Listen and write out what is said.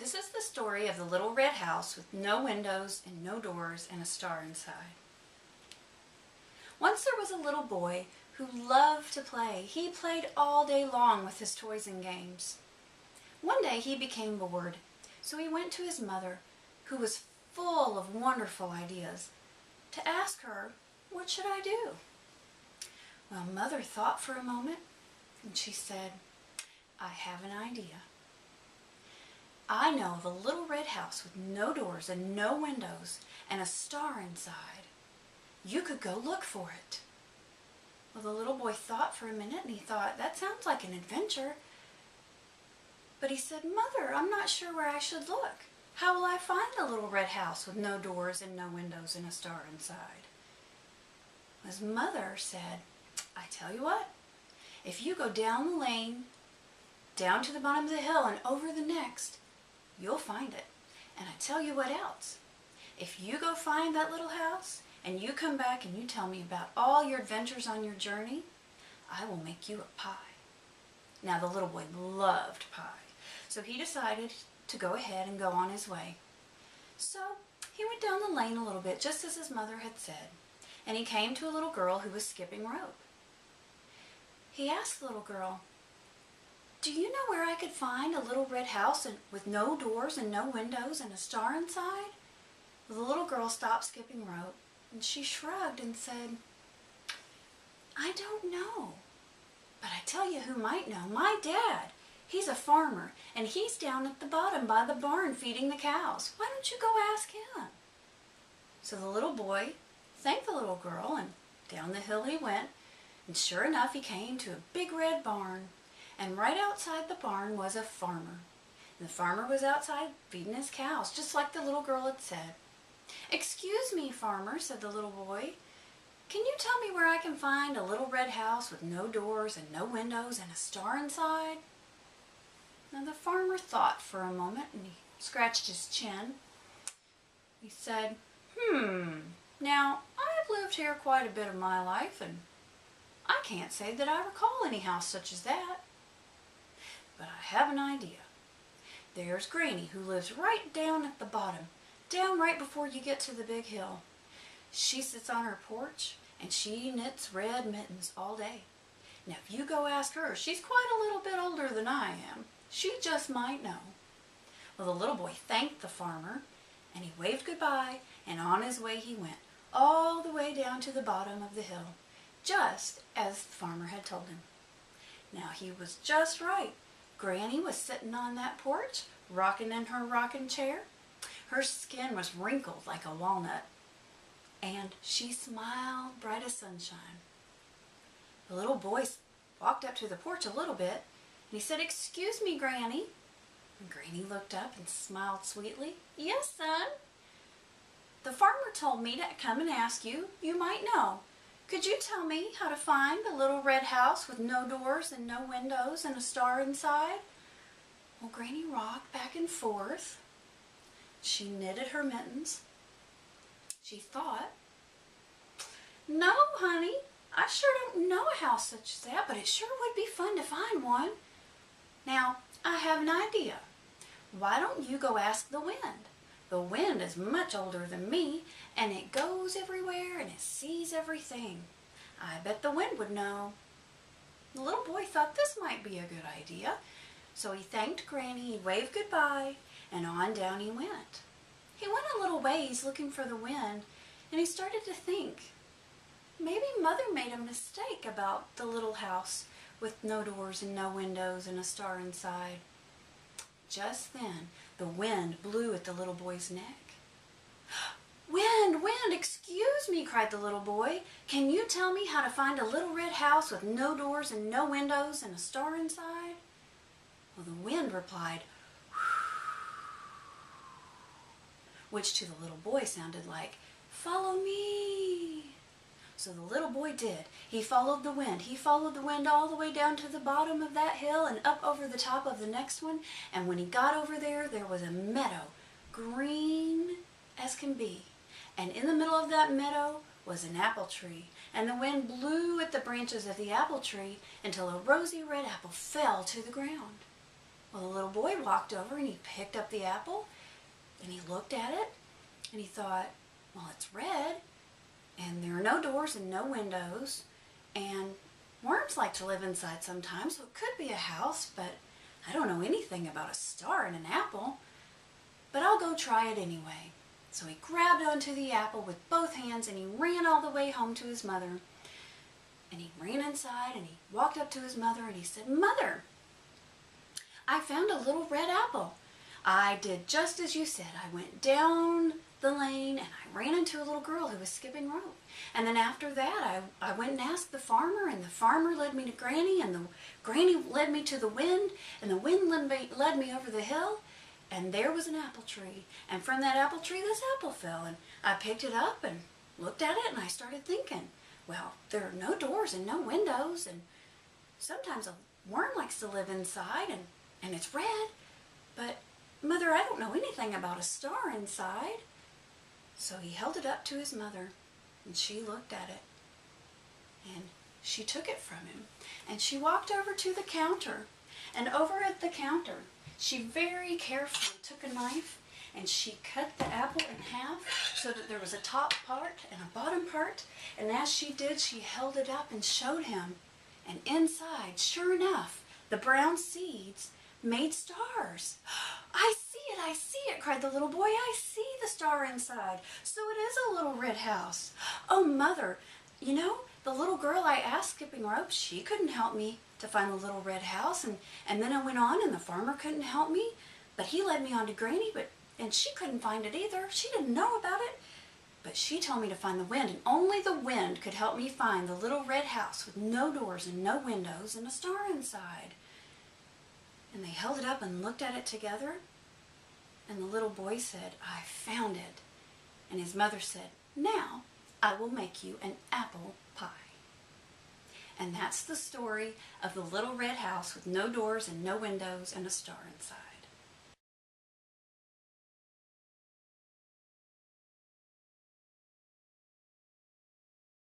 This is the story of the little red house with no windows and no doors and a star inside. Once there was a little boy who loved to play. He played all day long with his toys and games. One day he became bored, so he went to his mother, who was full of wonderful ideas, to ask her, "What should I do?" Well, Mother thought for a moment, and she said, "I have an idea. I know of a little red house with no doors and no windows and a star inside. You could go look for it." Well, the little boy thought for a minute, and he thought, that sounds like an adventure. But he said, "Mother, I'm not sure where I should look. How will I find a little red house with no doors and no windows and a star inside?" His mother said, "I tell you what, if you go down the lane, down to the bottom of the hill and over the next, you'll find it. And I tell you what else, if you go find that little house and you come back and you tell me about all your adventures on your journey, I will make you a pie." Now the little boy loved pie, so he decided to go ahead and go on his way. So he went down the lane a little bit, just as his mother had said, and he came to a little girl who was skipping rope. He asked the little girl, "Do you know where I could find a little red house with no doors and no windows and a star inside?" Well, the little girl stopped skipping rope, and she shrugged and said, "I don't know, but I tell you who might know. My dad. He's a farmer, and he's down at the bottom by the barn feeding the cows. Why don't you go ask him?" So the little boy thanked the little girl, and down the hill he went, and sure enough he came to a big red barn, and right outside the barn was a farmer. And the farmer was outside feeding his cows, just like the little girl had said. "Excuse me, farmer," said the little boy. "Can you tell me where I can find a little red house with no doors and no windows and a star inside?" Now the farmer thought for a moment, and he scratched his chin. He said, Now I've lived here quite a bit of my life, and I can't say that I recall any house such as that. But I have an idea. There's Granny, who lives right down at the bottom, down right before you get to the big hill. She sits on her porch, and she knits red mittens all day. Now if you go ask her, she's quite a little bit older than I am. She just might know." Well, the little boy thanked the farmer, and he waved goodbye, and on his way he went, all the way down to the bottom of the hill, just as the farmer had told him. Now he was just right. Granny was sitting on that porch, rocking in her rocking chair. Her skin was wrinkled like a walnut, and she smiled bright as sunshine. The little boy walked up to the porch a little bit, and he said, "Excuse me, Granny." And Granny looked up and smiled sweetly. "Yes, son. The farmer told me to come and ask you. You might know. Could you tell me how to find the little red house with no doors and no windows and a star inside?" Well, Granny rocked back and forth. She knitted her mittens. She thought, "No, honey, I sure don't know a house such as that, but it sure would be fun to find one. Now, I have an idea. Why don't you go ask the wind? The wind is much older than me, and it goes everywhere and it sees everything. I bet the wind would know." The little boy thought this might be a good idea, so he thanked Granny, he waved goodbye, and on down he went. He went a little ways looking for the wind, and he started to think, maybe Mother made a mistake about the little house with no doors and no windows and a star inside. Just then, the wind blew at the little boy's neck. "Wind, wind, excuse me," cried the little boy. "Can you tell me how to find a little red house with no doors and no windows and a star inside?" Well, the wind replied, which to the little boy sounded like, "Follow me." So the little boy did. He followed the wind. He followed the wind all the way down to the bottom of that hill and up over the top of the next one. And when he got over there, there was a meadow, green as can be. And in the middle of that meadow was an apple tree. And the wind blew at the branches of the apple tree until a rosy red apple fell to the ground. Well, the little boy walked over and he picked up the apple and he looked at it and he thought, well, it's red and there are no doors and no windows and worms like to live inside sometimes, so it could be a house, but I don't know anything about a star in an apple, but I'll go try it anyway. So he grabbed onto the apple with both hands and he ran all the way home to his mother. And he ran inside and he walked up to his mother and he said, Mother, I found a little red apple. I did just as you said. I went down the lane and I ran into a little girl who was skipping rope. And then after that, I went and asked the farmer, and the farmer led me to Granny, and the Granny led me to the wind, and the wind led me over the hill, and there was an apple tree. And from that apple tree, this apple fell, and I picked it up and looked at it, and I started thinking, well, there are no doors and no windows, and sometimes a worm likes to live inside, and it's red, but Mother, I don't know anything about a star inside. So he held it up to his mother, and she looked at it, and she took it from him, and she walked over to the counter, and over at the counter, she very carefully took a knife, and she cut the apple in half so that there was a top part and a bottom part, and as she did, she held it up and showed him, and inside, sure enough, the brown seeds made stars. I see it, cried the little boy. I see the star inside. So it is a little red house. Oh, Mother, you know, the little girl I asked skipping rope, she couldn't help me to find the little red house. And then I went on and the farmer couldn't help me, but he led me on to Granny, and she couldn't find it either. She didn't know about it. But she told me to find the wind, and only the wind could help me find the little red house with no doors and no windows and a star inside. And they held it up and looked at it together. And the little boy said, I found it. And his mother said, now I will make you an apple pie. And that's the story of the little red house with no doors and no windows and a star inside.